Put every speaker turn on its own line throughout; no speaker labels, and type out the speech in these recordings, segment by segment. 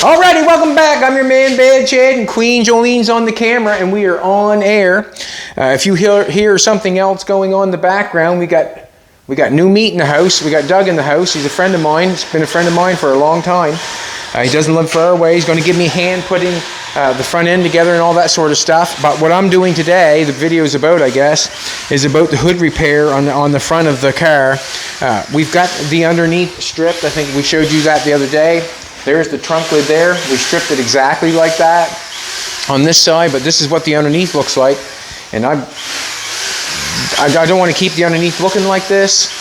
Alrighty, welcome back. I'm your man, Bad Chad, and Queen Jolene's on the camera, and we are on air. If you hear something else going on in the background, we got new meat in the house. We got Doug in the house. He's a friend of mine. He's been a friend of mine for a long time. He doesn't live far away. He's going to give me a hand putting the front end together and all that sort of stuff. But what I'm doing today, the video is about, I guess, is about the hood repair on the front of the car. We've got the underneath stripped. I think we showed you that the other day. There's the trunk lid there. We stripped it exactly like that on this side, but this is what the underneath looks like. And I don't want to keep the underneath looking like this,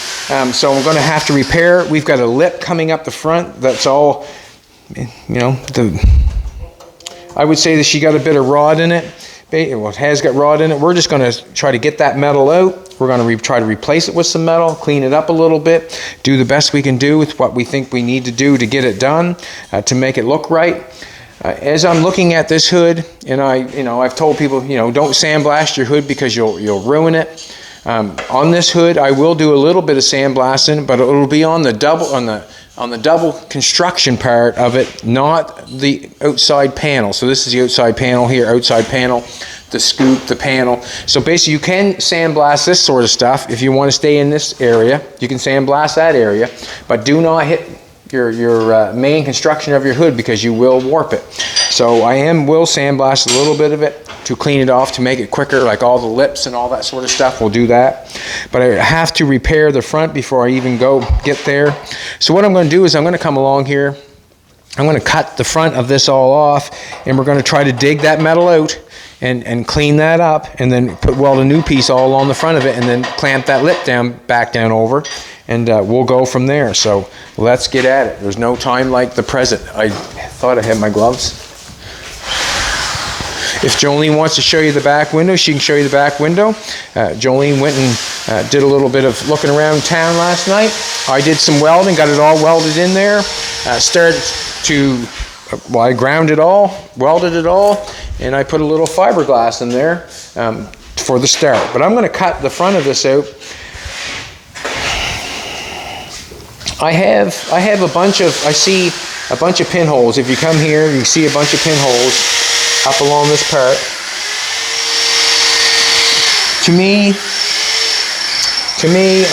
so I'm going to have to repair. We've got a lip coming up the front. That's all, you know, I would say that she got a bit of rod in it. Well, it has got rod in it. We're just going to try to get that metal out. We're going to try to replace it with some metal, clean it up a little bit, do the best we can do with what we think we need to do to get it done, to make it look right. As I'm looking at this hood, and I've told people, don't sandblast your hood because you'll ruin it. On this hood, I will do a little bit of sandblasting, but it'll be on the double construction part of it, not the outside panel. So this is the outside panel here, outside panel, the scoop, the panel. So basically you can sandblast this sort of stuff. If you want to stay in this area, you can sandblast that area, but do not hit your main construction of your hood because you will warp it. So I will sandblast a little bit of it to clean it off, to make it quicker, like all the lips and all that sort of stuff. We'll do that. But I have to repair the front before I even get there. So what I'm going to do is I'm going to come along here. I'm going to cut the front of this all off, and we're going to try to dig that metal out and clean that up, and then weld a new piece all along the front of it, and then clamp that lip back down over, and we'll go from there. So let's get at it. There's no time like the present. I thought I had my gloves. If Jolene wants to show you the back window, she can show you the back window. Jolene went and did a little bit of looking around town last night. I did some welding, got it all welded in there. I ground it all, welded it all, and I put a little fiberglass in there for the start. But I'm going to cut the front of this out. I see a bunch of pinholes. If you come here, you see a bunch of pinholes up along this part. To me,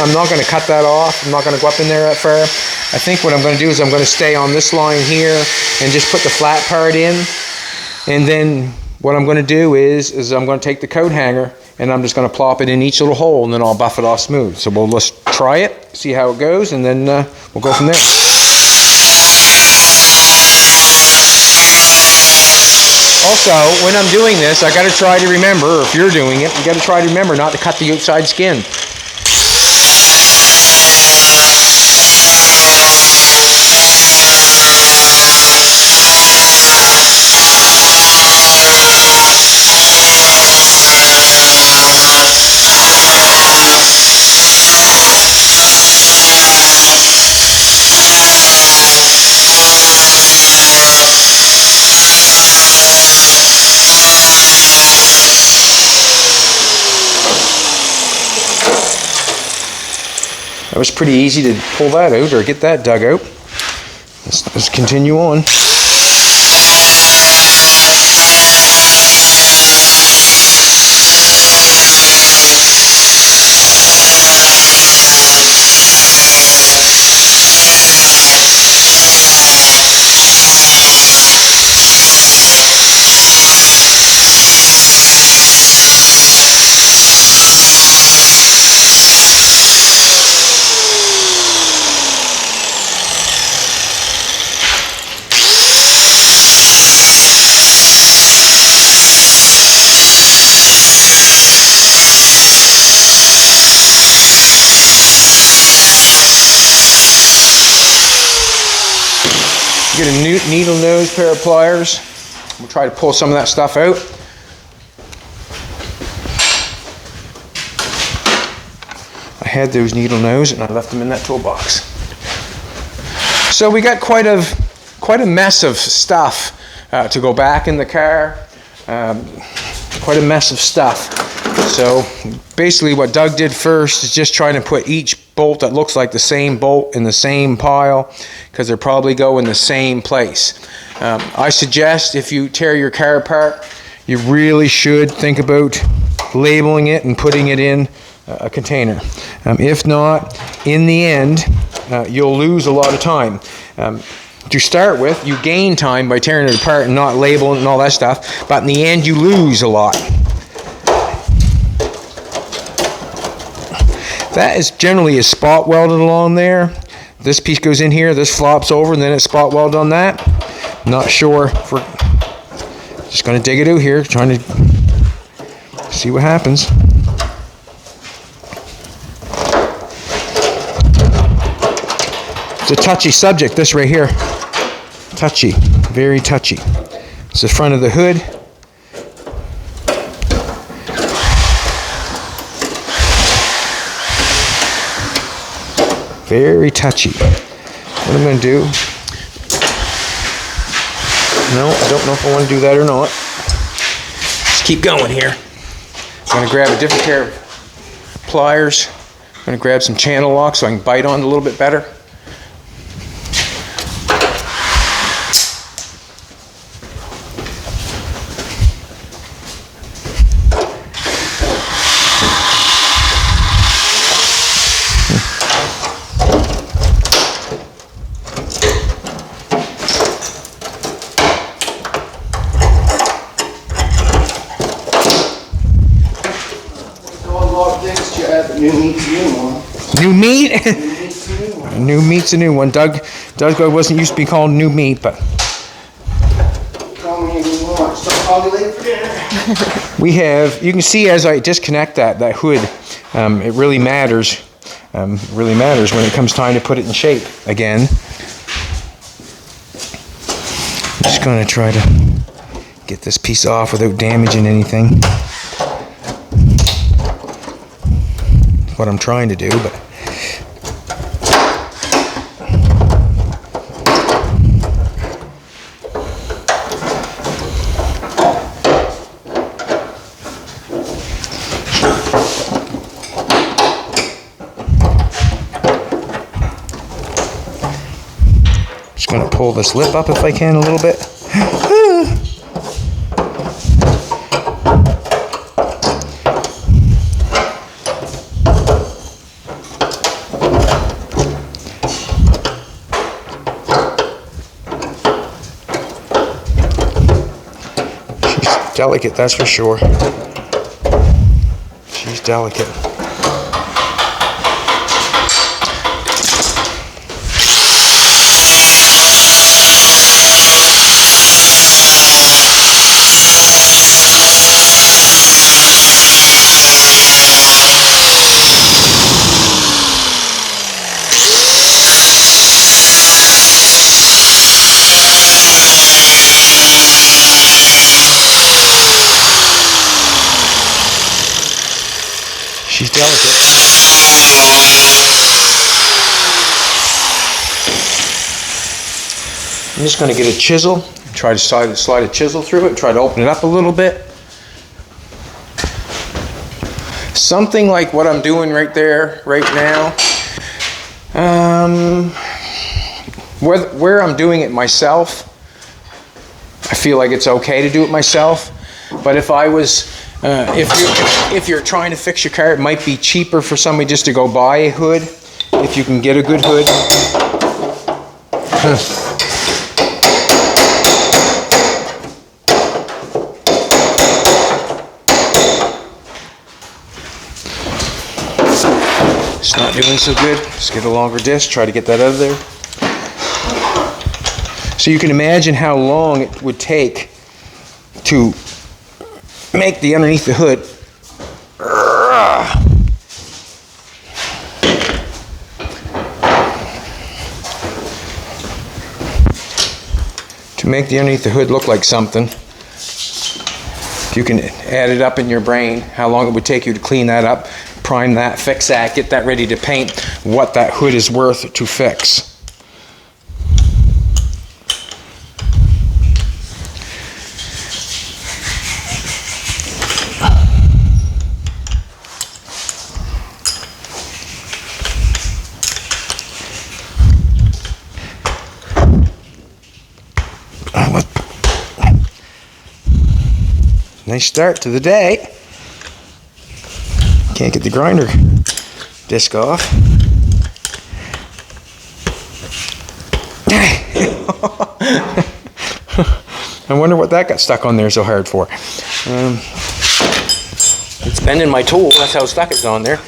I'm not going to cut that off. I'm not going to go up in there that far. I think what I'm going to do is I'm going to stay on this line here and just put the flat part in. And then what I'm going to do is I'm going to take the coat hanger and I'm just going to plop it in each little hole, and then I'll buff it off smooth. So we'll just try it, see how it goes, and then we'll go from there. Also, when I'm doing this, I got to try to remember, or if you're doing it, you got to try to remember not to cut the outside skin. It was pretty easy to pull that out or get that dug out. Let's continue on. Get a needle nose pair of pliers. We'll try to pull some of that stuff out. I had those needle nose and I left them in that toolbox. So we got quite a mess of stuff to go back in the car. Quite a mess of stuff. So basically what Doug did first is just trying to put each bolt that looks like the same bolt in the same pile, because they'll probably go in the same place. I suggest if you tear your car apart, you really should think about labeling it and putting it in a container. If not, in the end, you'll lose a lot of time. To start with, you gain time by tearing it apart and not labeling and all that stuff, but in the end, you lose a lot. That is generally is spot welded along there. This piece goes in here, this flops over, and then it's spot welded on that. Not sure if we're just going to dig it out here, trying to see what happens. It's a touchy subject, this right here. Touchy, very touchy. It's the front of the hood. Very touchy. What I'm going to do, no, I don't know if I want to do that or not. Just keep going here. I'm going to grab a different pair of pliers. I'm going to grab some channel locks so I can bite on it a little bit better. New meat? New meat's a new one. Doug wasn't used to be called new meat, but we have, you can see as I disconnect that hood, it really matters. Really matters when it comes time to put it in shape again. I'm just going to try to get this piece off without damaging anything. What I'm trying to do, but just going to pull this lip up if I can a little bit. Delicate, that's for sure. She's delicate. She's delicate. I'm just going to get a chisel, try to slide a chisel through it, try to open it up a little bit. Something like what I'm doing right there, right now. Where I'm doing it myself, I feel like it's okay to do it myself. But if I was if you're trying to fix your car, it might be cheaper for somebody just to go buy a hood, if you can get a good hood. It's not doing so good. Just get a longer disc, try to get that out of there. So you can imagine how long it would take to make the underneath the hood. To make the underneath the hood look like something. If you can add it up in your brain, how long it would take you to clean that up, prime that, fix that, get that ready to paint, what that hood is worth to fix. Nice start to the day. Can't get the grinder disc off. I wonder what that got stuck on there so hard for. It's bending my tool, that's how stuck it's on there.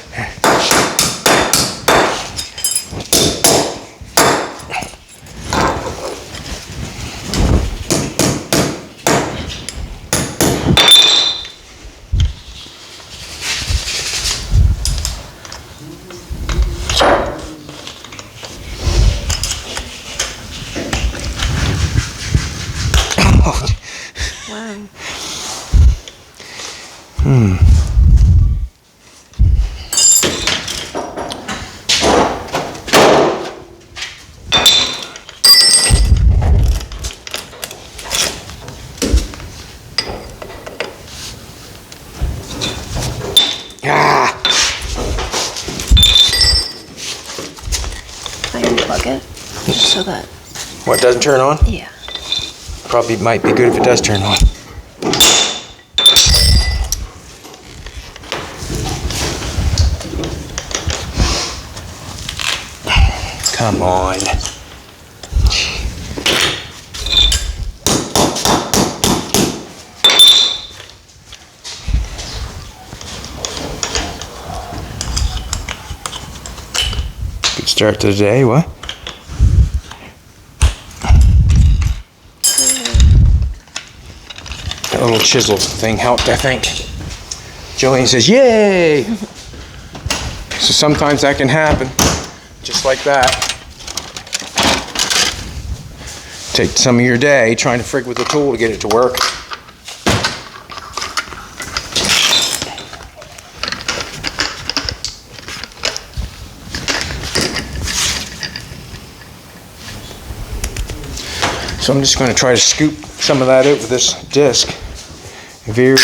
Wow. I unplug it so that.
What, doesn't turn on?
Yeah.
Probably might be good if it does turn on. Come on. Good start to the day, what? That little chisel thing helped, I think. Jolene says, yay! So sometimes that can happen, just like that. Take some of your day trying to frig with the tool to get it to work. So I'm just going to try to scoop some of that out with this disc. Very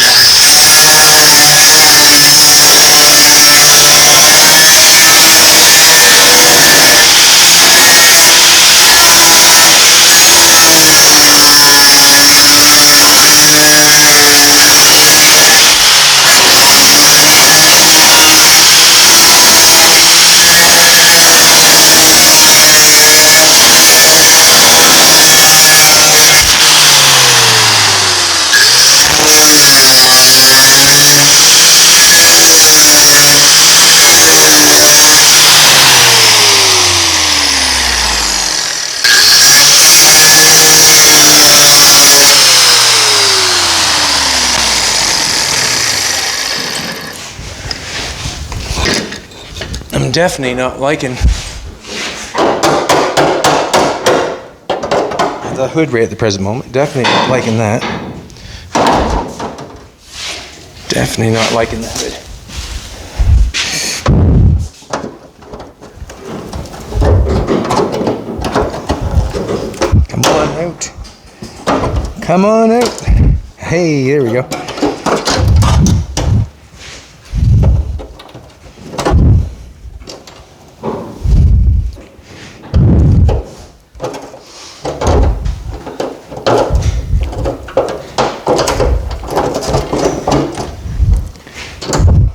I'm definitely not liking the hood ray at the present moment. Definitely not liking that. Definitely not liking the hood. Come on out. Come on out. Hey, there we go.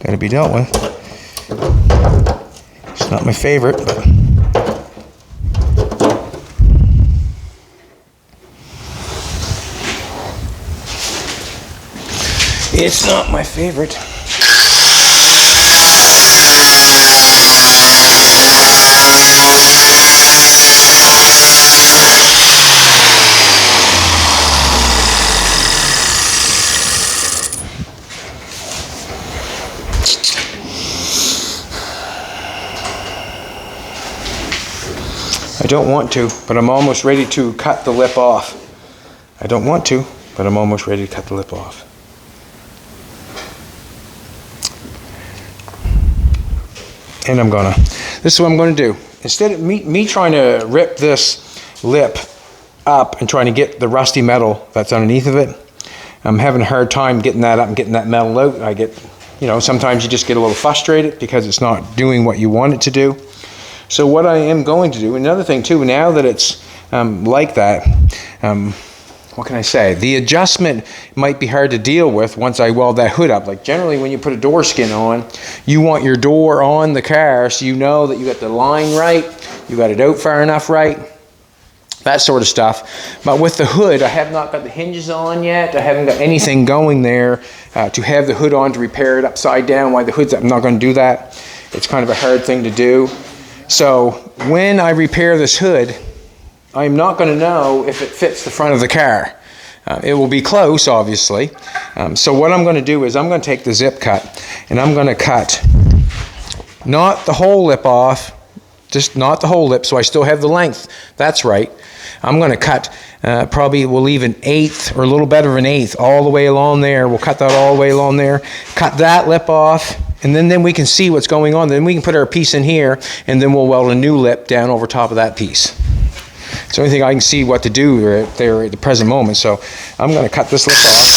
Gotta be dealt with. It's not my favorite, but it's not my favorite. I don't want to, but I'm almost ready to cut the lip off. I don't want to, but I'm almost ready to cut the lip off. And I'm gonna, this is what I'm gonna do. Instead of me trying to rip this lip up and trying to get the rusty metal that's underneath of it, I'm having a hard time getting that up and getting that metal out. I get, you know, sometimes you just get a little frustrated because it's not doing what you want it to do. So what I am going to do, another thing too, now that it's like that, what can I say? The adjustment might be hard to deal with once I weld that hood up. Like generally when you put a door skin on, you want your door on the car so you know that you got the line right, you got it out far enough right, that sort of stuff. But with the hood, I have not got the hinges on yet. I haven't got anything going there to have the hood on to repair it upside down. Why the hood's up, I'm not going to do that. It's kind of a hard thing to do. So when I repair this hood, I'm not going to know if it fits the front of the car. It will be close, obviously. So what I'm going to do is I'm going to take the zip cut and I'm going to cut not the whole lip off, just not the whole lip, so I still have the length. That's right. I'm going to cut, probably we'll leave an eighth or a little better of an eighth all the way along there. We'll cut that all the way along there. Cut that lip off, and then we can see what's going on. Then we can put our piece in here, and then we'll weld a new lip down over top of that piece. It's the only thing I can see what to do right there at the present moment. So I'm going to cut this lip off.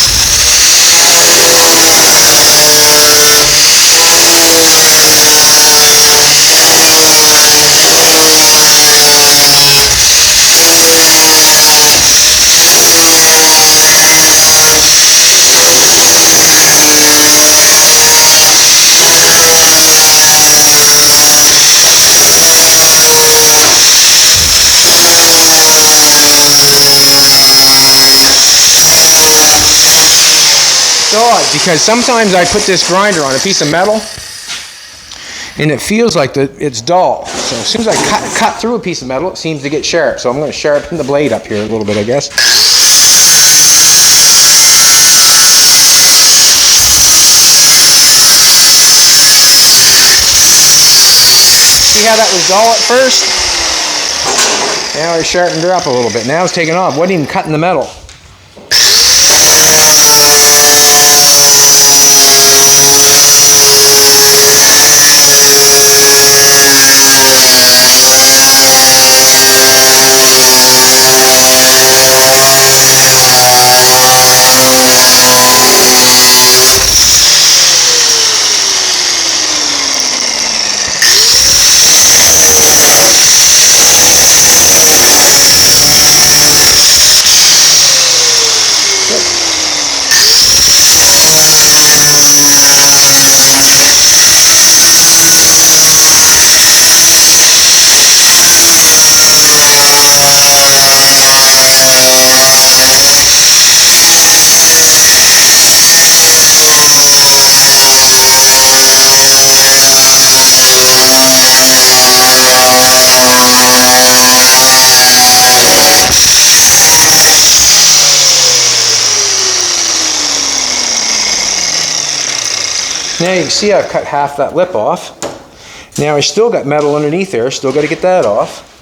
It's odd because sometimes I put this grinder on a piece of metal and it feels like it's dull. So as soon as I cut through a piece of metal, it seems to get sharp. So I'm going to sharpen the blade up here a little bit, I guess. See how that was dull at first? Now I sharpened her up a little bit. Now it's taking off. Wasn't even cutting the metal. Now you can see I've cut half that lip off. Now I still got metal underneath there, still got to get that off.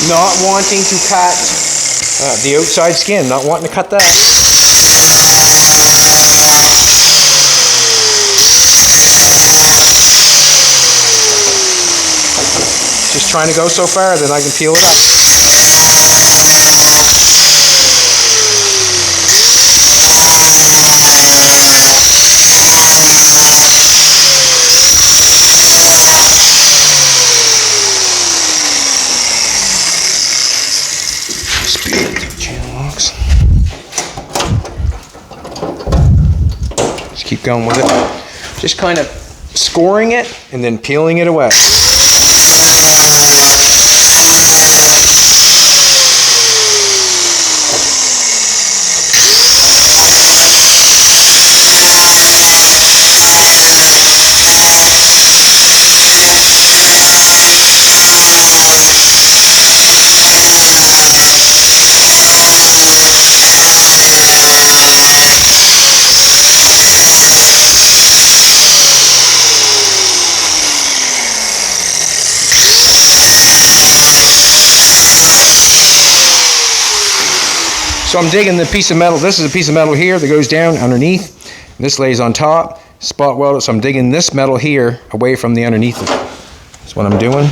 Not wanting to cut the outside skin, not wanting to cut that. Just trying to go so far, then I can peel it up. Just keep going with it. Just kind of scoring it and then peeling it away. So I'm digging the piece of metal. This is a piece of metal here that goes down underneath. This lays on top, spot welded. So I'm digging this metal here away from the underneath it. That's what I'm doing.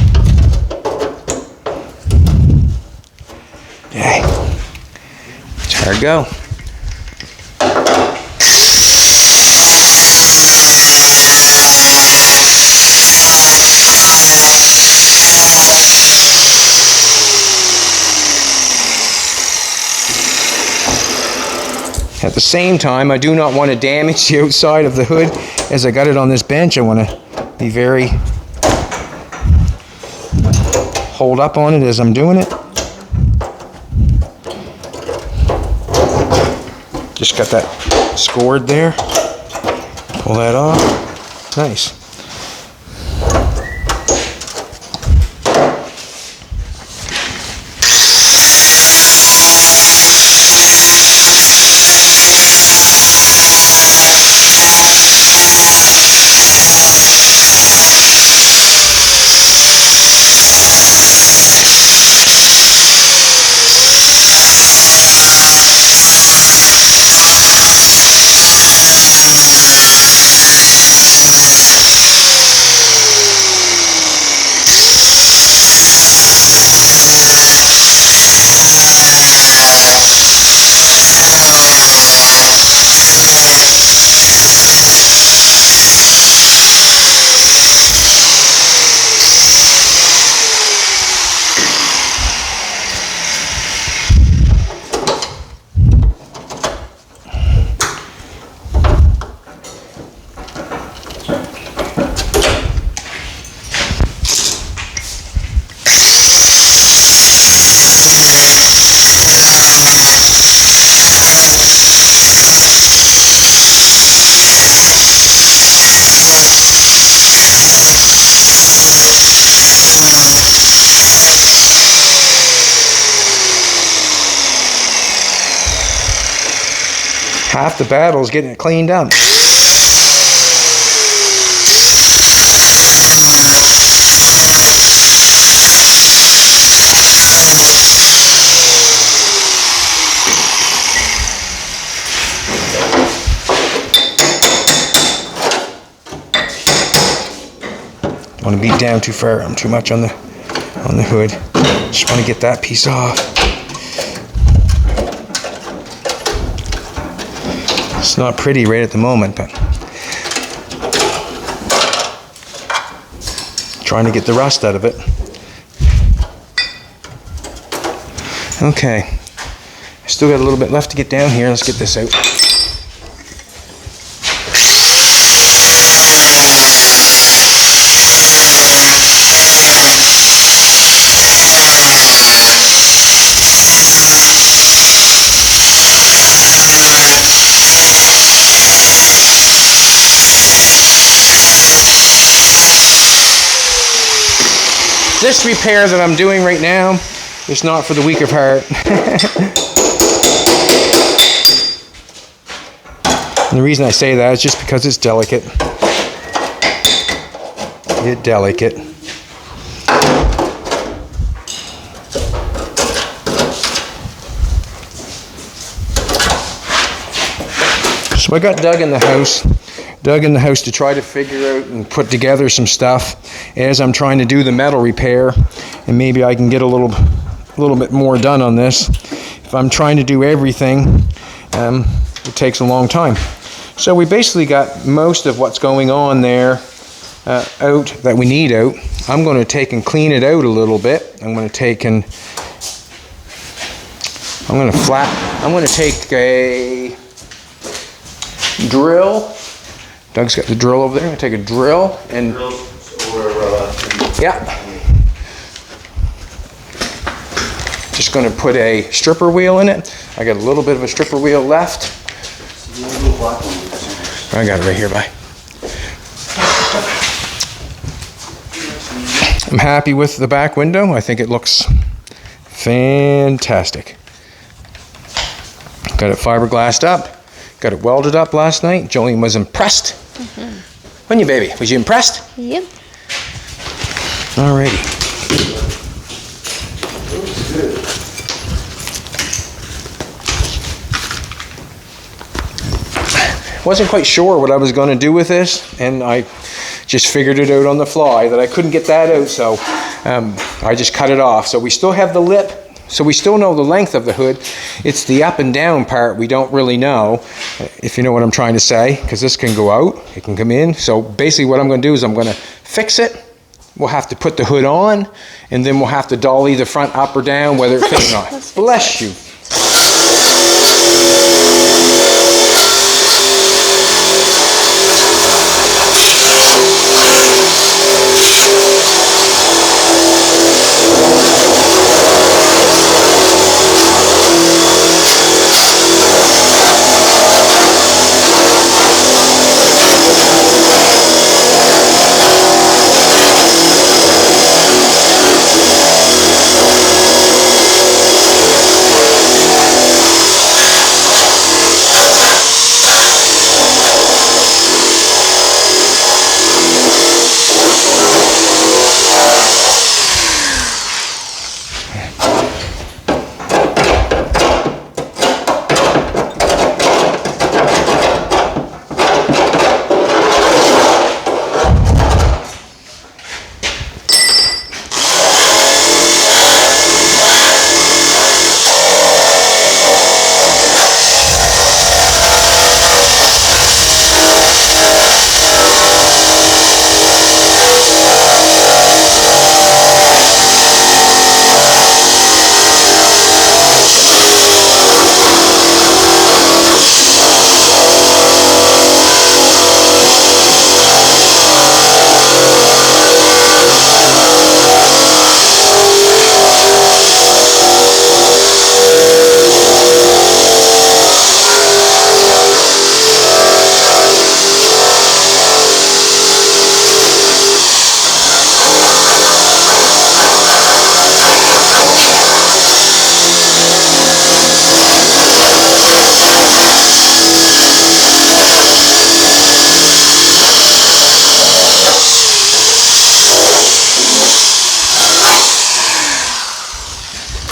Okay. There we go. At the same time, I do not want to damage the outside of the hood. As I got it on this bench, I want to be very hold up on it as I'm doing it. Just got that scored there. Pull that off. Nice. Half the battle is getting it cleaned up. Don't want to beat down too far. I'm too much on the hood. Just want to get that piece off. It's not pretty right at the moment, but trying to get the rust out of it. Okay, I still got a little bit left to get down here. Let's get this out. This repair that I'm doing right now is not for the weak of heart. And the reason I say that is just because it's delicate. It's delicate. So I got Doug in the house to try to figure out and put together some stuff as I'm trying to do the metal repair, and maybe I can get a little bit more done on this. If I'm trying to do everything, it takes a long time. So we basically got most of what's going on there out that we need out. I'm going to take and clean it out a little bit. I'm going to take a drill. Doug's got the drill over there. I'm going to take a drill and... Yeah. Just going to put a stripper wheel in it. I got a little bit of a stripper wheel left. I got it right here, bye. I'm happy with the back window. I think it looks fantastic. Got it fiberglassed up. Got it welded up last night. Jolene was impressed. Wasn't you, baby? Was you impressed?
Yep.
Alrighty. wasn't quite sure what I was going to do with this, and I just figured it out on the fly that I couldn't get that out, so I just cut it off. So we still have the lip, so we still know the length of the hood. It's the up and down part we don't really know, if you know what I'm trying to say, because this can go out, it can come in. So basically what I'm going to do is I'm going to fix it. We'll have to put the hood on, and then we'll have to dolly the front up or down, whether it fits or not. Bless you.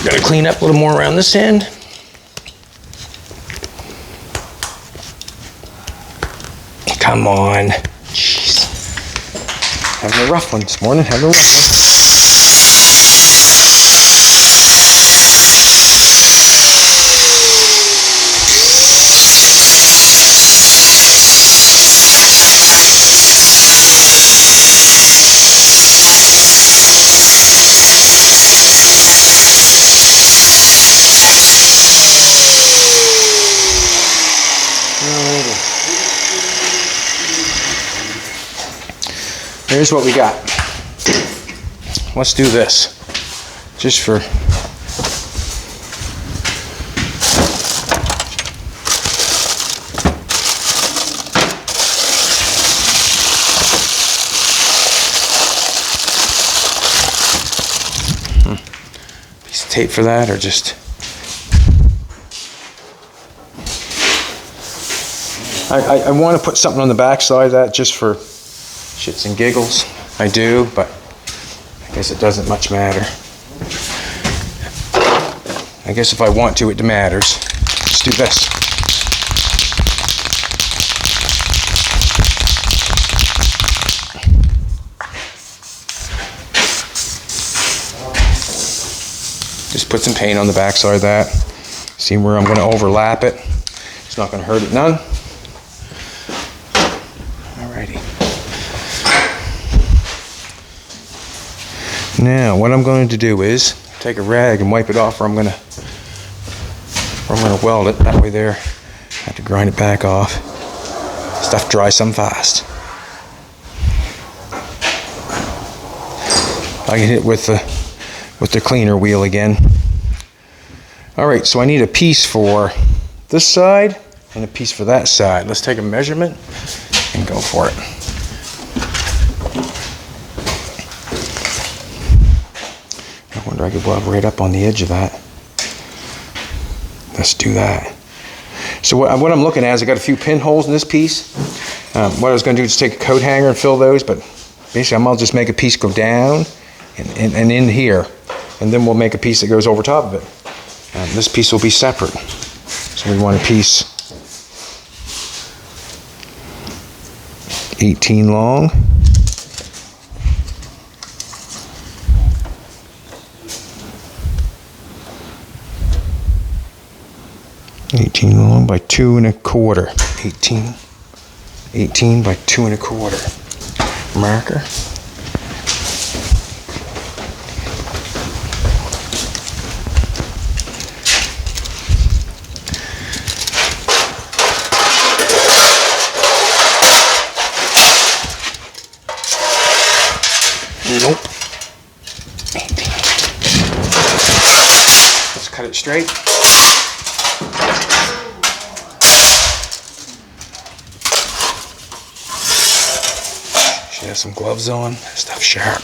Gotta clean up a little more around this end. Come on. Jeez. Having a rough one this morning, having a rough one. Here's what we got. Let's do this. Just for piece of tape for that, or just I want to put something on the back side of that just for shits and giggles. I do, but I guess it doesn't much matter. I guess if I want to, it matters. Let's do this. Just put some paint on the back side of that. See where I'm going to overlap it. It's not going to hurt it none. Alrighty. Now, what I'm going to do is take a rag and wipe it off, or I'm going to weld it. That way there, I have to grind it back off. Stuff dries some fast. I can hit it with the cleaner wheel again. Alright, so I need a piece for this side and a piece for that side. Let's take a measurement and go for it. I wonder if I could weld right up on the edge of that. Let's do that. So what I'm looking at is I got a few pinholes in this piece. What I was going to do is take a coat hanger and fill those, but basically I'll just make a piece go down and in here, and then we'll make a piece that goes over top of it. This piece will be separate. So we want a piece 18 long. By 2 1/4. 18 by 2 1/4 marker. Nope. 18. Let's cut it straight. She has some gloves on. Stuff sharp.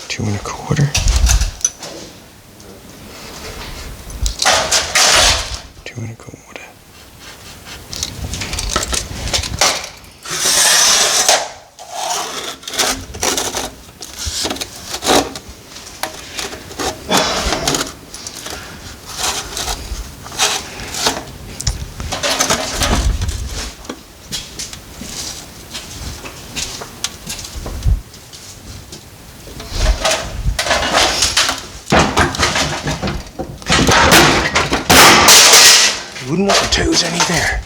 Two 1/4. 2 1/4. Wouldn't want the toes any there.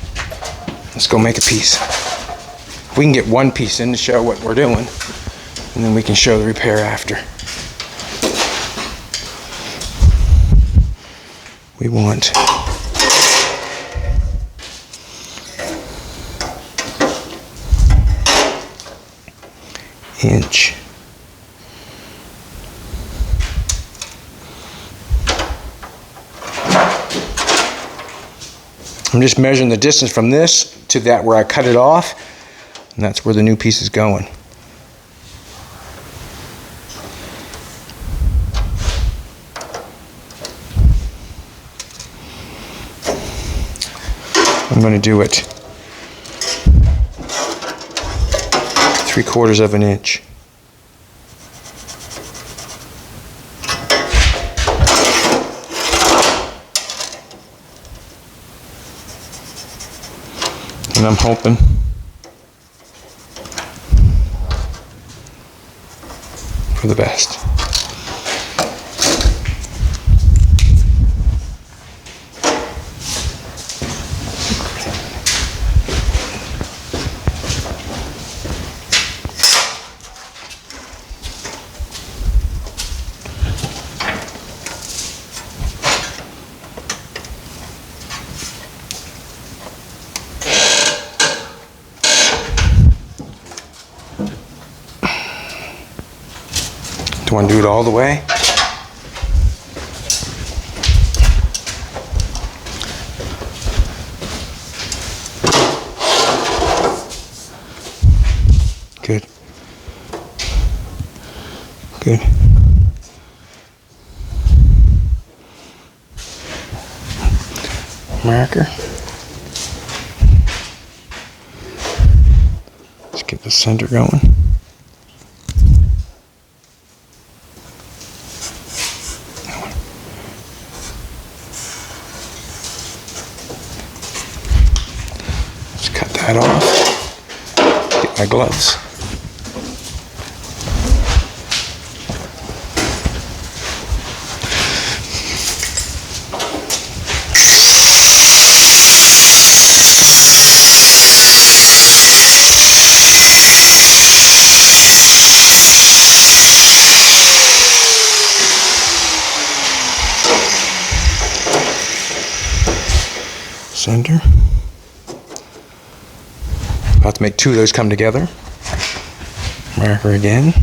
Let's go make a piece. We can get one piece in to show what we're doing, and then we can show the repair after. We want inch. I'm just measuring the distance from this to that where I cut it off, and that's where the new piece is going. I'm going to do it 3/4 of an inch. And I'm hoping for the best. Do you want to do it all the way? Good. Good. Marker. Let's get the center going. That off. Get my gloves. Center. About to make two of those come together. Marker again.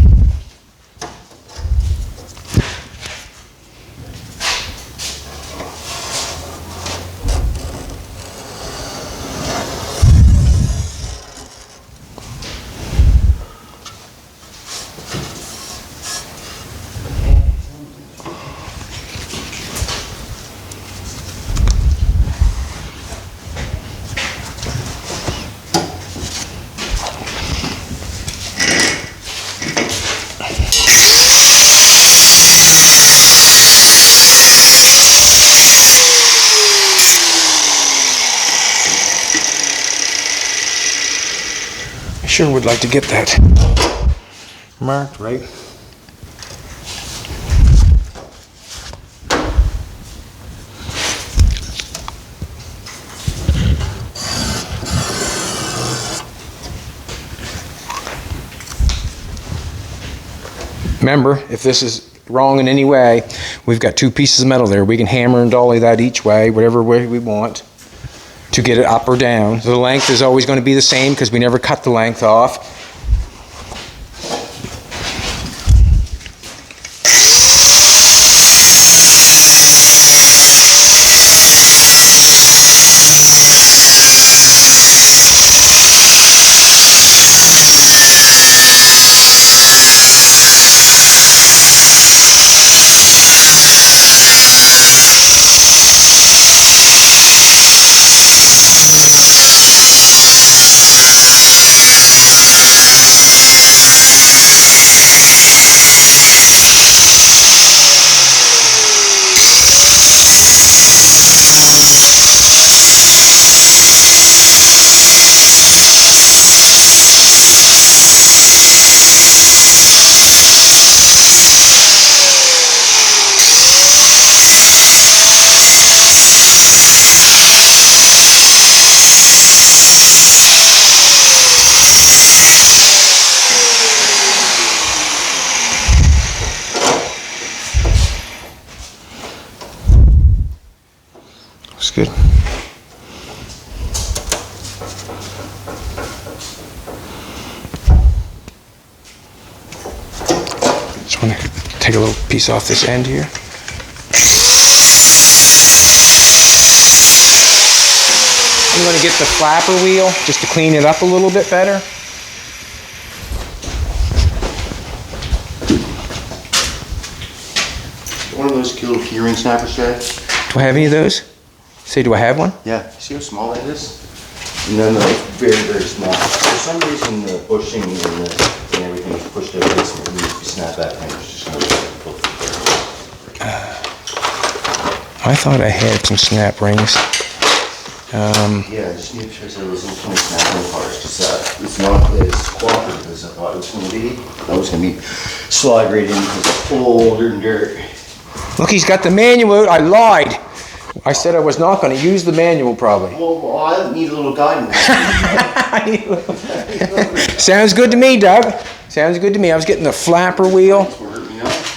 sure would like to get that marked right. Remember, if this is wrong in any way, we've got 2 pieces of metal there. We can hammer and dolly that each way, whatever way we want, to get it up or down. The length is always going to be the same because we never cut the length off. Looks good. Just want to take a little piece off this end here. I'm going to get the flapper wheel just to clean it up a little bit better.
One of those little keyring snappers, Chad?
Do I have any of those? Say, do I have one?
Yeah. See how small that is? And then they're very, very small. For some reason, the bushing and everything is pushed out this, and if you snap that thing, it's just going to pull through there.
I thought I had some snap rings.
Yeah, I just need to try some of those little 20 snapping parts, because it's not as cooperative as I thought it was going to be. I was going to be slide right in because it's full of dirt.
Look, he's got the manual out. I lied. I said I was not going to use the manual probably.
Well, I need a little guidance.
Sounds good to me, Doug. Sounds good to me. I was getting the flapper wheel.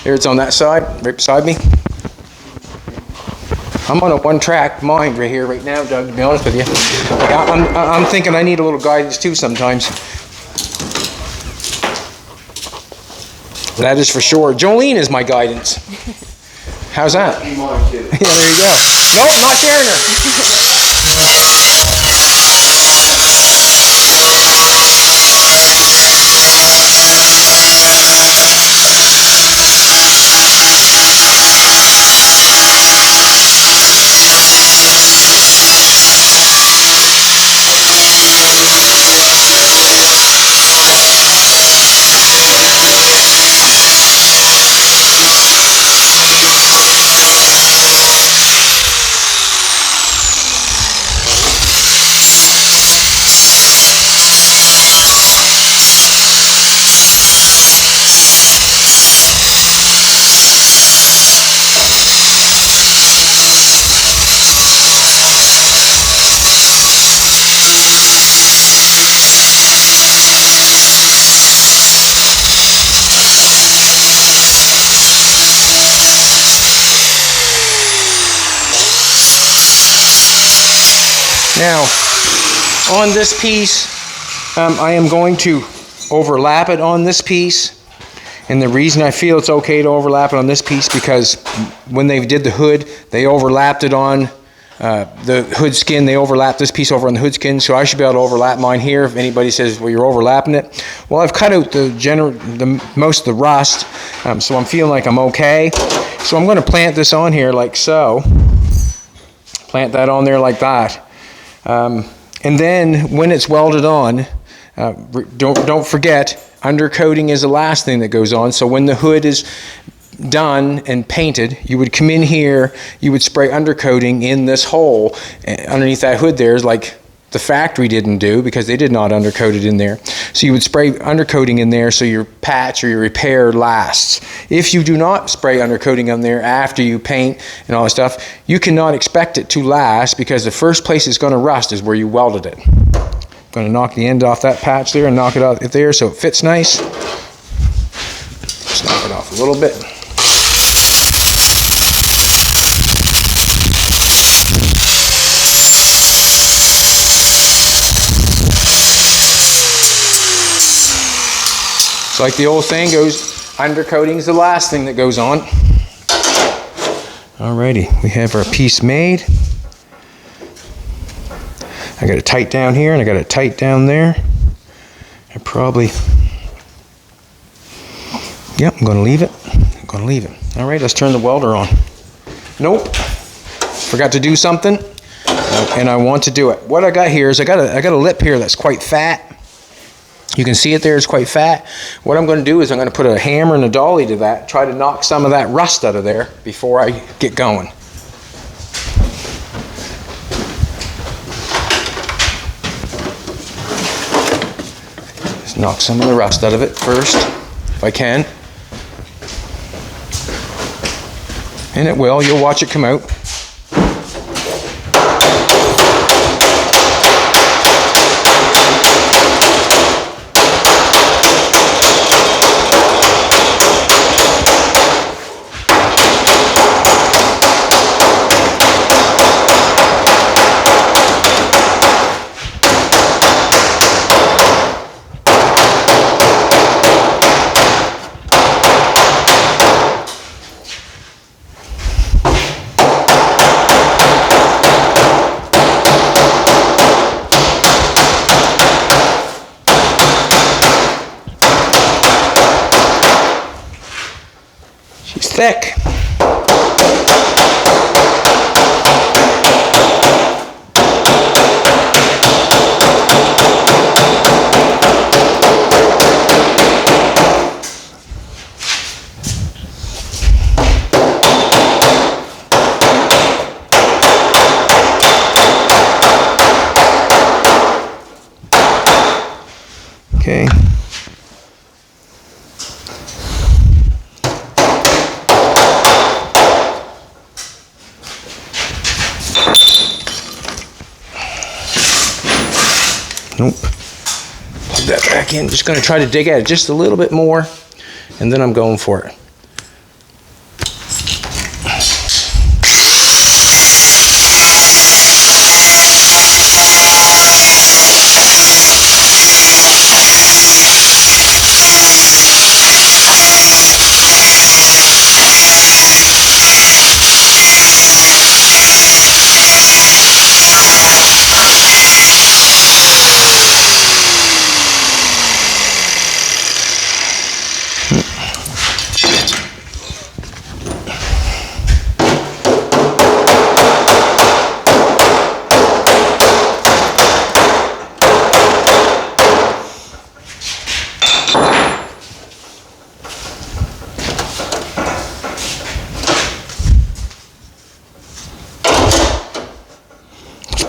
There, it's on that side, right beside me. I'm on a one-track mind right here, right now, Doug, to be honest with you. I'm thinking I need a little guidance too sometimes. That is for sure. Jolene is my guidance. How's that?
Be mine too.
Yeah, there you go. Nope, not sharing her. Now, on this piece, I am going to overlap it on this piece. And the reason I feel it's okay to overlap it on this piece, because when they did the hood, they overlapped it on the hood skin. They overlapped this piece over on the hood skin, so I should be able to overlap mine here. If anybody says, well, you're overlapping it. Well, I've cut out most of the rust, so I'm feeling like I'm okay. So I'm going to plant this on here like so. Plant that on there like that. And then when it's welded on, don't forget, undercoating is the last thing that goes on. So when the hood is done and painted, you would come in here, you would spray undercoating in this hole underneath that hood there, is like the factory didn't do because they did not undercoat it in there. So you would spray undercoating in there so your patch or your repair lasts. If you do not spray undercoating on there after you paint and all that stuff, you cannot expect it to last because the first place it's going to rust is where you welded it. I'm going to knock the end off that patch there and knock it out there so it fits nice. Just knock it off a little bit. It's like the old saying goes, undercoating is the last thing that goes on. Alrighty, we have our piece made. I got it tight down here and I got it tight down there. I probably, yep, I'm gonna leave it. I'm gonna leave it. Alright, let's turn the welder on. Nope, forgot to do something and I want to do it. What I got here is I got a lip here that's quite fat. You can see it there, it's quite fat. What I'm going to do is I'm going to put a hammer and a dolly to that, try to knock some of that rust out of there before I get going. Just knock some of the rust out of it first, if I can. And it will, you'll watch it come out. She's thick. Okay. Nope. Put that back in. Just going to try to dig at it just a little bit more, and then I'm going for it.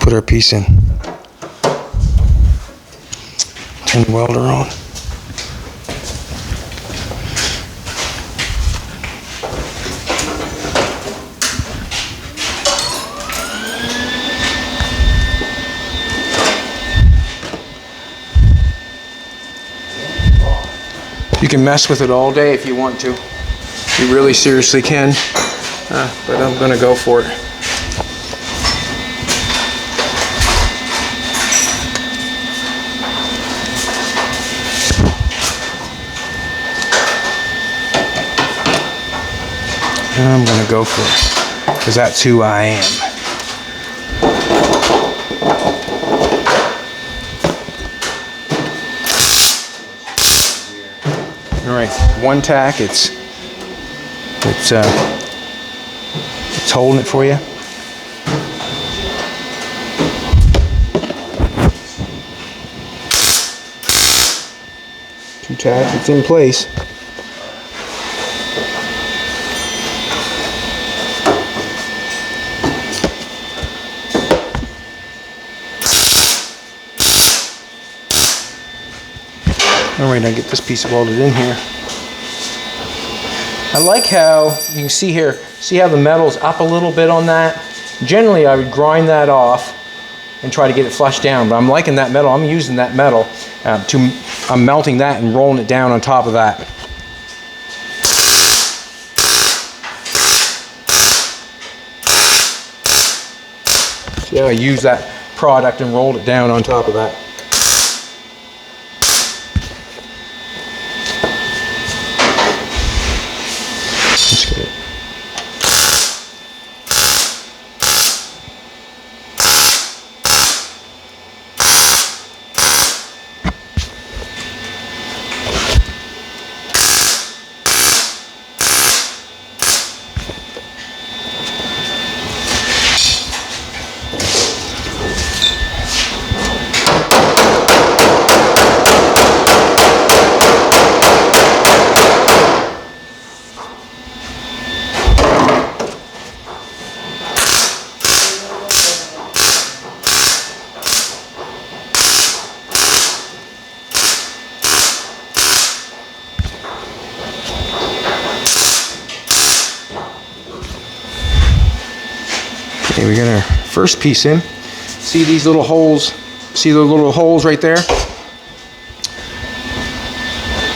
Put our piece in. Turn the welder on. You can mess with it all day if you want to. You really seriously can. But I'm gonna go for it. And I'm going to go for it, because that's who I am. All right, one tack, it's holding it for you. Two tacks, it's in place. Alright, I get this piece welded in here. I like how, you can see here, see how the metal's up a little bit on that? Generally, I would grind that off and try to get it flushed down, but I'm liking that metal. I'm using that metal I'm melting that and rolling it down on top of that. See how I use that product and rolled it down on top of that. Let's get it. Okay, we got our first piece in. See these little holes? See the little holes right there?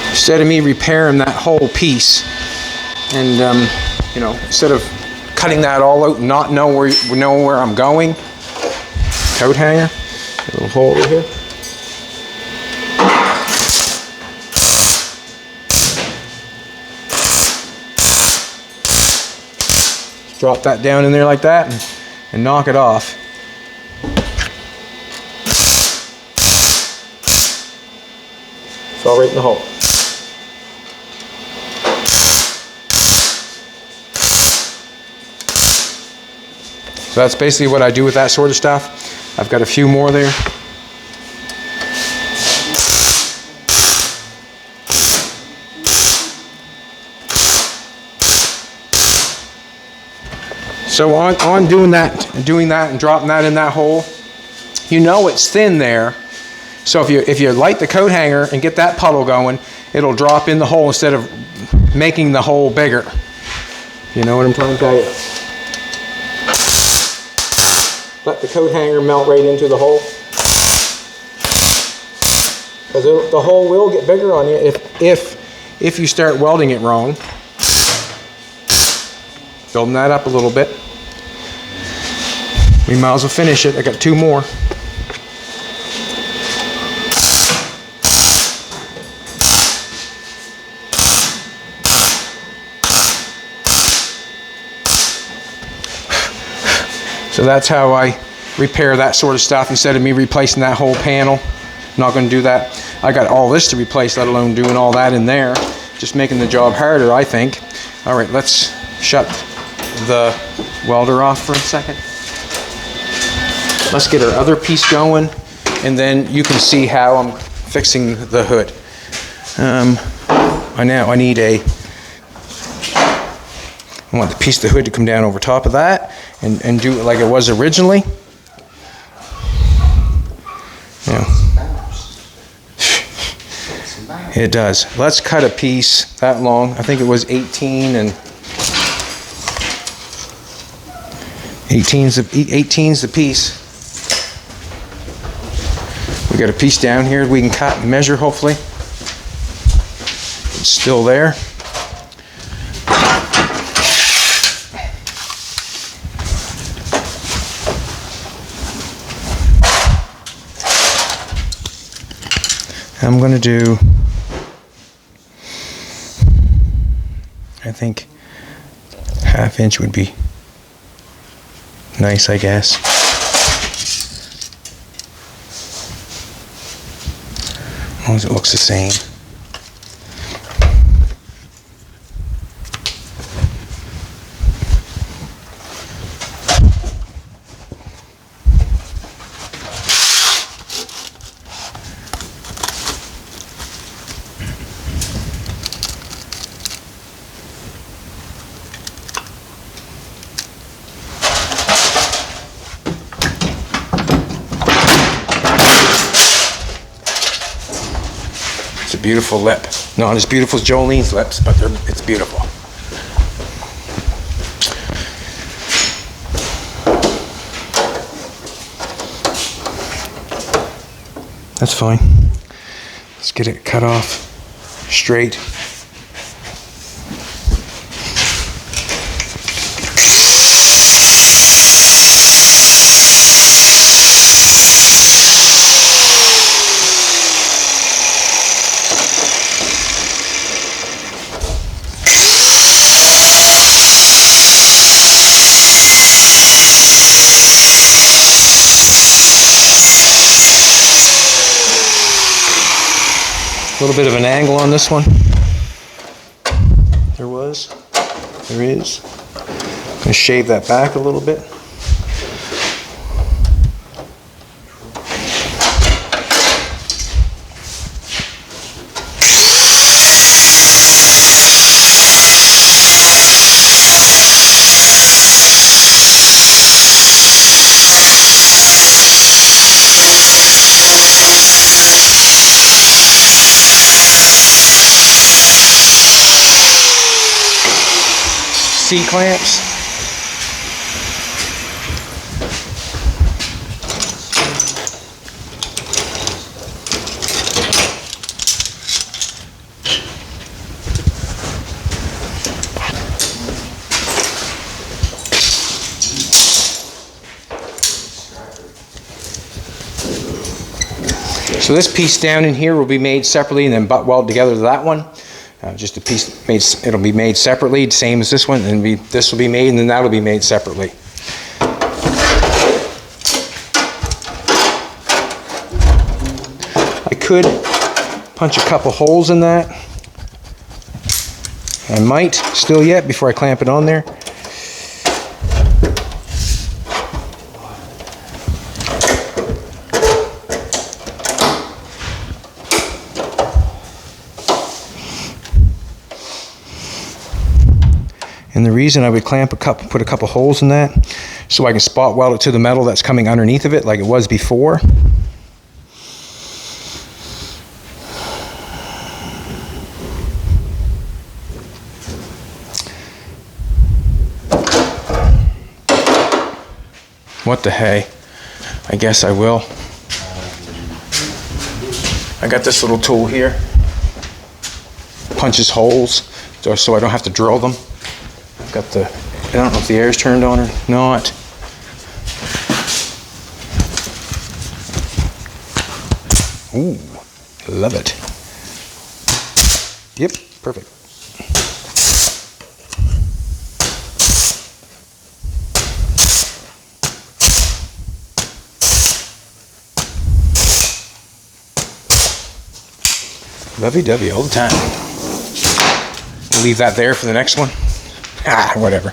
Instead of me repairing that whole piece and you know, instead of cutting that all out and not know where I'm going, coat hanger, a little hole right here. Drop that down in there like that and knock it off. Fell right in the hole. So that's basically what I do with that sort of stuff. I've got a few more there. So on doing that and dropping that in that hole, you know it's thin there. So if you light the coat hanger and get that puddle going, it'll drop in the hole instead of making the hole bigger. You know what I'm trying to tell you? Let the coat hanger melt right into the hole. Because the hole will get bigger on you if you start welding it wrong. Building that up a little bit. We might as well finish it. I got two more. So that's how I repair that sort of stuff instead of me replacing that whole panel. I'm not going to do that. I got all this to replace, let alone doing all that in there. Just making the job harder, I think. All right, let's shut the welder off for a second. Let's get our other piece going, and then you can see how I'm fixing the hood. I want the piece of the hood to come down over top of that and do it like it was originally. Yeah. It does. Let's cut a piece that long. I think it was 18's the piece. We got a piece down here we can cut and measure, hopefully. It's still there. I'm going to do, I think, 1/2 inch would be nice, I guess. As long as it looks the same. beautiful lip. Not as beautiful as Jolene's lips, but it's beautiful. That's fine. Let's get it cut off straight. A little bit of an angle on this one. There is. I'm going to shave that back a little bit. C-clamps. So this piece down in here will be made separately and then butt weld together to that one. Just a piece made, it'll be made separately, same as this one, and this will be made, and then that'll be made separately. I could punch a couple holes in that. I might still yet before I clamp it on there. And the reason I would put a couple holes in that, so I can spot weld it to the metal that's coming underneath of it like it was before. What the hey? I guess I will. I got this little tool here. Punches holes so I don't have to drill them. Got the, I don't know if the air's turned on or not. Ooh, love it. Yep, perfect. Lovey-dovey all the time. We'll leave that there for the next one. Ah, whatever.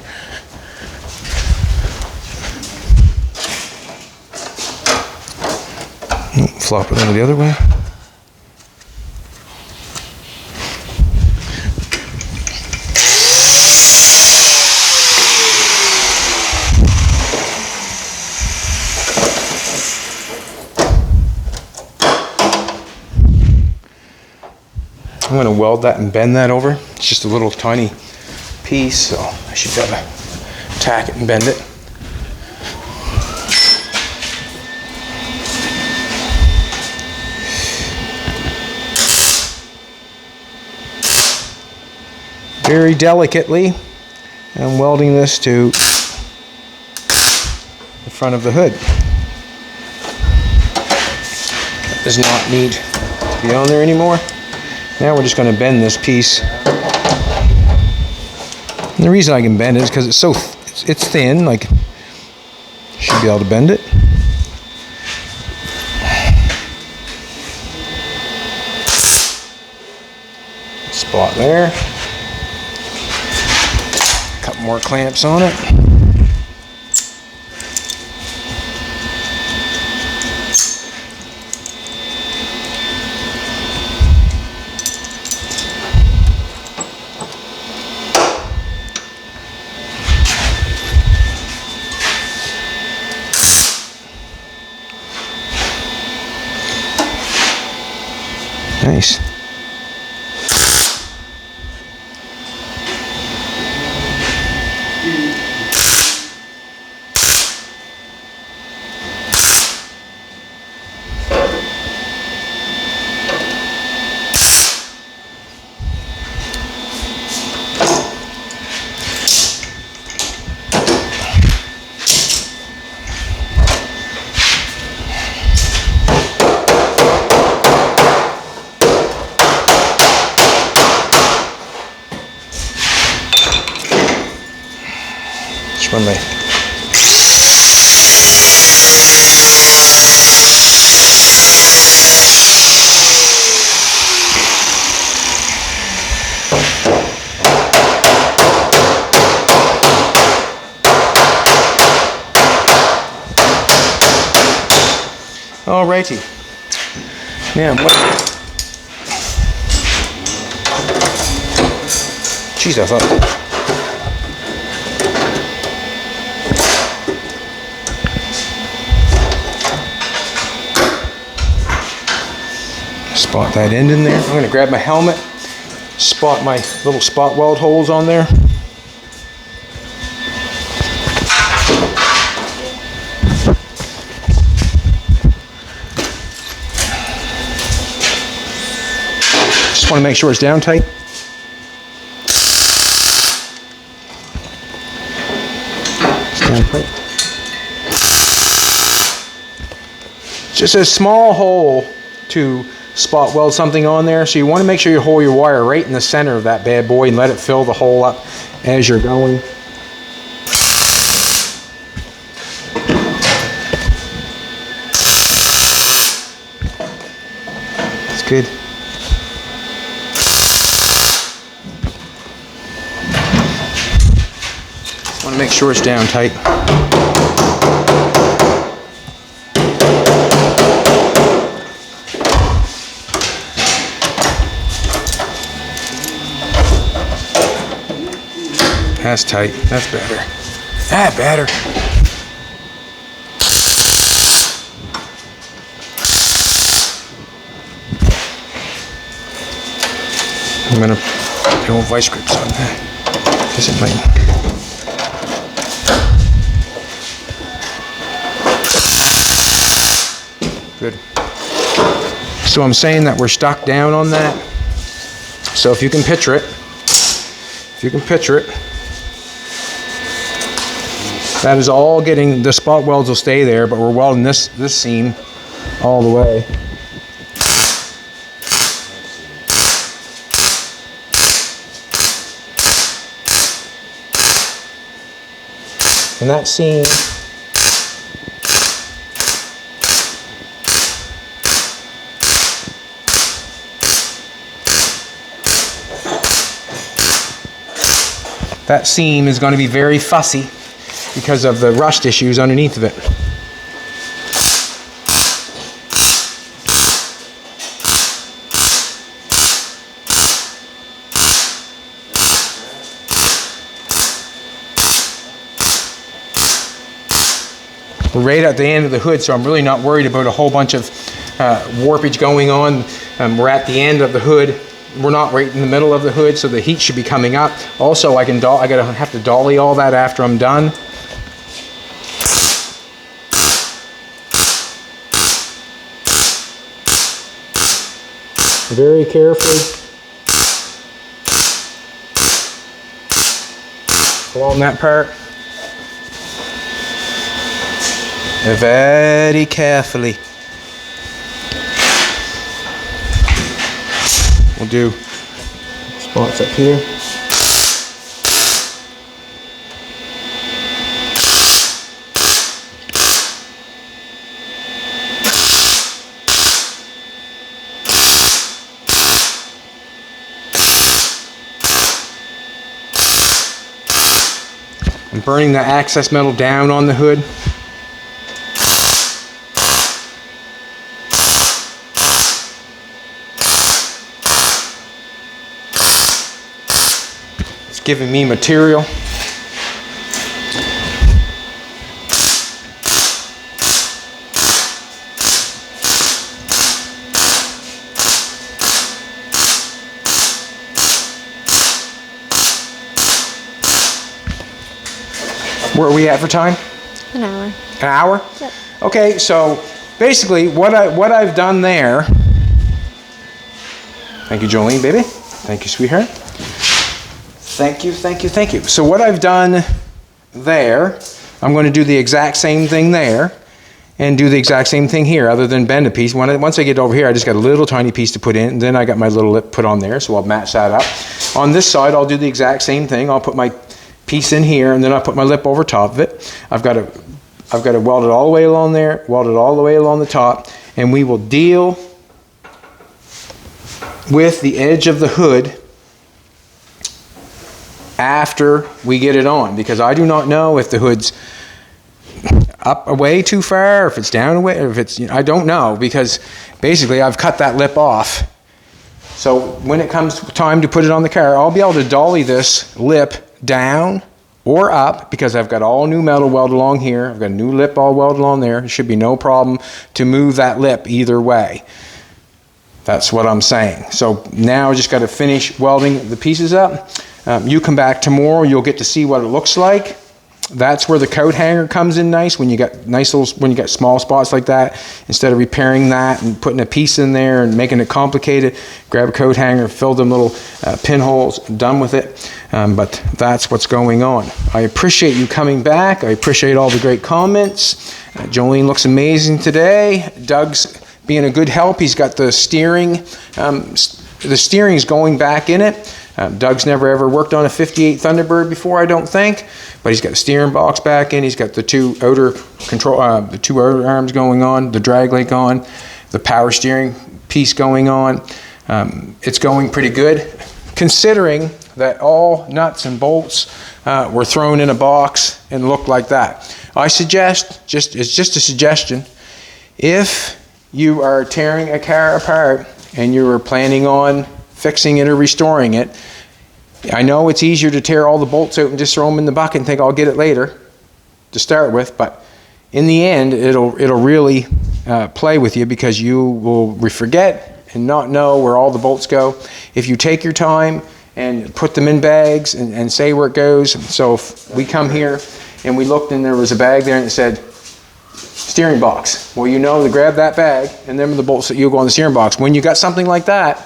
Flop it over the other way. I'm going to weld that and bend that over. It's just a little tiny piece, so I should be able to tack it and bend it. Very delicately, I'm welding this to the front of the hood. That does not need to be on there anymore. Now we're just going to bend this piece. And the reason I can bend it is because it's thin, like, should be able to bend it. Spot there. A couple more clamps on it. Nice. One way. Alrighty. Now, what? Jeez, I thought. Spot that end in there. I'm going to grab my helmet, spot my little spot weld holes on there. Just want to make sure it's down tight. It's down tight. Just a small hole to spot weld something on there, so you want to make sure you hold your wire right in the center of that bad boy and let it fill the hole up as you're going. That's good. Just want to make sure it's down tight. That's tight. That's better. That better. I'm gonna put the old vice grips on that because it might. Good. So I'm saying that we're stuck down on that. So if you can picture it, that is all getting, the spot welds will stay there, but we're welding this seam all the way. And that seam is going to be very fussy because of the rust issues underneath of it. We're right at the end of the hood, so I'm really not worried about a whole bunch of warpage going on. We're at the end of the hood. We're not right in the middle of the hood, so the heat should be coming up. Also, I have to dolly all that after I'm done. Very carefully along that part. Very carefully. We'll do spots up here. I'm burning the access metal down on the hood. It's giving me material. Where are we at for time?
An hour.
An hour?
Yep.
Okay, so basically what I've done there. Thank you, Jolene, baby. Thank you, sweetheart. Thank you, thank you, thank you. So what I've done there, I'm going to do the exact same thing there and do the exact same thing here, other than bend a piece. Once I get over here, I just got a little tiny piece to put in, and then I got my little lip put on there, so I'll match that up. On this side, I'll do the exact same thing. I'll put my piece in here, and then I put my lip over top of it. I've got to weld it all the way along there, weld it all the way along the top, and we will deal with the edge of the hood after we get it on, because I do not know if the hood's up away too far, if it's down away, or if it's, I don't know, because basically I've cut that lip off. So when it comes time to put it on the car, I'll be able to dolly this lip down or up, because I've got all new metal welded along here. I've got a new lip all welded along there. It should be no problem to move that lip either way. That's what I'm saying. So now I just got to finish welding the pieces up. You come back tomorrow, you'll get to see what it looks like. That's where the coat hanger comes in nice, when you got when you got small spots like that. Instead of repairing that and putting a piece in there and making it complicated, grab a coat hanger, fill them little pinholes, done with it. But that's what's going on. I appreciate you coming back. I appreciate all the great comments. Jolene looks amazing today. Doug's being a good help. He's got the steering. The steering's going back in it. Doug's never ever worked on a 58 Thunderbird before, I don't think, but he's got the steering box back in. He's got the two outer arms going on, the drag leg on, the power steering piece going on. It's going pretty good, considering that all nuts and bolts were thrown in a box and looked like that. I suggest, it's just a suggestion, if you are tearing a car apart and you are planning on fixing it or restoring it, I know it's easier to tear all the bolts out and just throw them in the bucket and think I'll get it later to start with, but in the end it'll really play with you, because you will forget and not know where all the bolts go. If you take your time and put them in bags and say where it goes. So if we come here and we looked and there was a bag there and it said steering box, well, you know to grab that bag and them are the bolts that you'll go on the steering box. When you got something like that,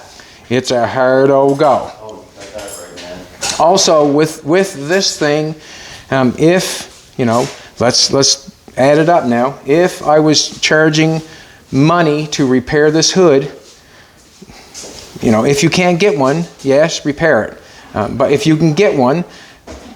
it's a hard old go.
Oh, I got it right, man.
Also, with this thing, if, you know, let's add it up now. If I was charging money to repair this hood, you know, if you can't get one, yes, repair it. But if you can get one,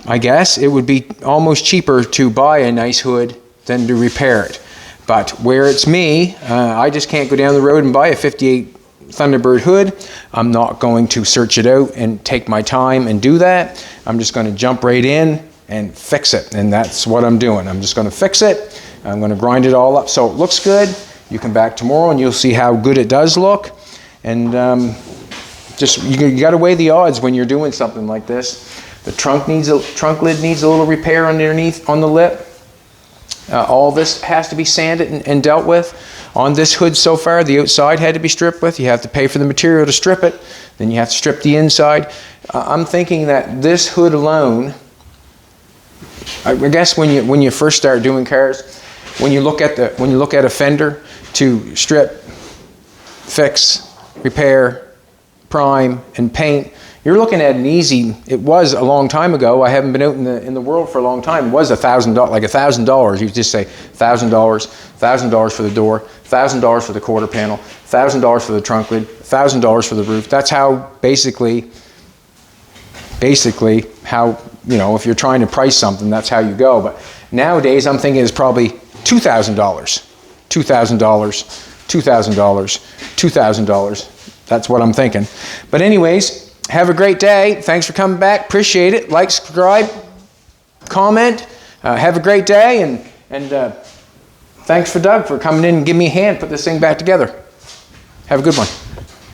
I guess it would be almost cheaper to buy a nice hood than to repair it. But where it's me, I just can't go down the road and buy a 58 Thunderbird hood. I'm not going to search it out and take my time and do that. I'm just going to jump right in and fix it, and that's what I'm doing. I'm just going to fix it. I'm going to grind it all up so it looks good. You come back tomorrow and you'll see how good it does look. And just you got to weigh the odds when you're doing something like this. The trunk lid needs a little repair underneath on the lip. All this has to be sanded and dealt with. On this hood so far, the outside had to be stripped with. You have to pay for the material to strip it. Then you have to strip the inside. I'm thinking that this hood alone, I guess when you first start doing cars, when you look at a fender to strip, fix, repair, prime, and paint, you're looking at an easy. It was a long time ago. I haven't been out in the world for a long time. It was $1,000, like $1,000. You just say $1,000, $1,000 for the door, $1,000 for the quarter panel, $1,000 for the trunk lid, $1,000 for the roof. That's how basically how, you know, if you're trying to price something, that's how you go. But nowadays, I'm thinking it's probably $2,000, $2,000, $2,000, $2,000. That's what I'm thinking. But anyways, have a great day. Thanks for coming back. Appreciate it. Like, subscribe, comment. Have a great day, and thanks for Doug for coming in and giving me a hand put this thing back together. Have a good one.